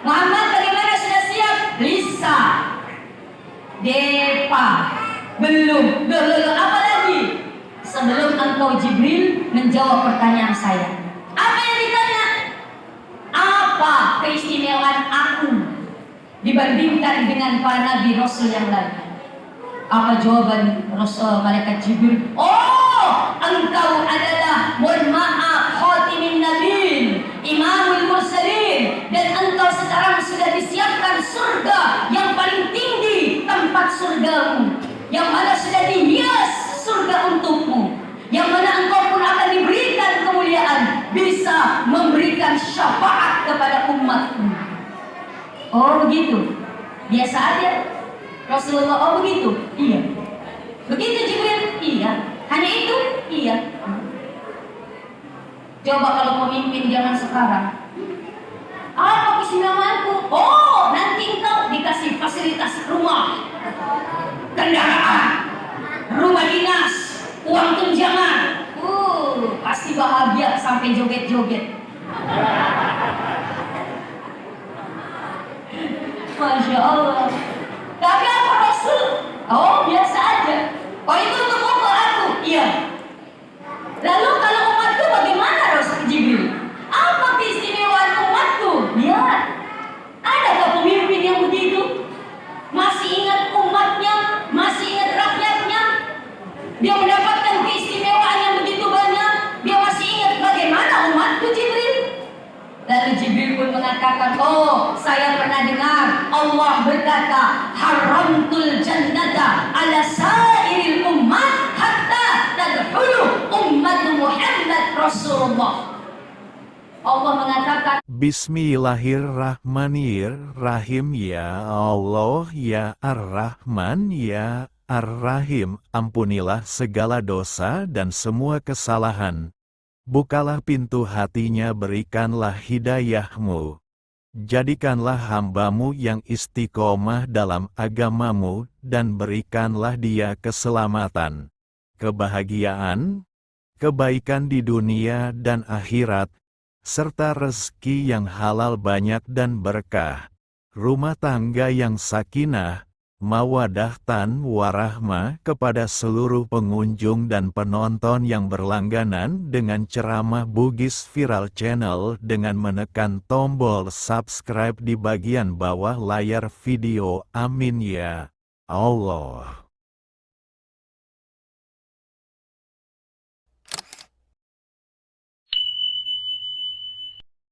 Muhammad bagaimana, sudah siap? Lisa. Depa. Belum. Apa lagi? Sebelum engkau Jibril menjawab pertanyaan saya. Apa yang ditanya? Apa keistimewaan aku dibandingkan dengan para nabi rasul yang lain? Apa jawaban malaikat Jibril? Oh, engkau adalah, mohon maaf, khatimin nabiin, imamul mursalin, dan engkau sekarang sudah disiapkan surga yang paling tinggi, tempat surgamu, yang mana sudah dihias surga untukmu, yang mana engkau pun akan diberikan kemuliaan, bisa memberikan syafaat kepada umatmu. Oh begitu, biasa aja Rasulullah. Oh begitu, iya. Begitu Jibril, iya. Hanya itu, iya. Coba kalau pemimpin zaman sekarang, apa keistimewaanku? Oh, nanti engkau dikasih fasilitas rumah, kendaraan, rumah dinas, uang tunjangan. Pasti bahagia sampai joget-joget. Masya Allah. Tapi apa Rasul? Oh biasa aja. Oh itu untuk ukur aku? Iya. Lalu kalau umatku bagaimana Rasul Jibril? Apa keistimewaan umatku? Lihat, adakah pemimpin yang begitu? Masih ingat umatnya? Masih ingat rakyatnya? Dia mendapatkan keistimewaan yang begitu banyak. Dia masih ingat bagaimana umatku Jibril? Lalu Jibril pun mengatakan, oh saya pernah dengar Allah berkata, haramtul jannata ala sairil ummat hatta tadkhulu ummat Muhammad Rasulullah. Allah mengatakan, Bismillahirrahmanirrahim. Ya Allah, ya Ar-Rahman, ya Ar-Rahim, ampunilah segala dosa dan semua kesalahan. Bukalah pintu hatinya, berikanlah hidayahmu. Jadikanlah hambamu yang istiqomah dalam agamamu, dan berikanlah dia keselamatan, kebahagiaan, kebaikan di dunia dan akhirat, serta rezeki yang halal banyak dan berkah, rumah tangga yang sakinah, mawadah dan warahmah kepada seluruh pengunjung dan penonton yang berlangganan dengan ceramah Bugis Viral Channel dengan menekan tombol subscribe di bagian bawah layar video. Amin ya Allah.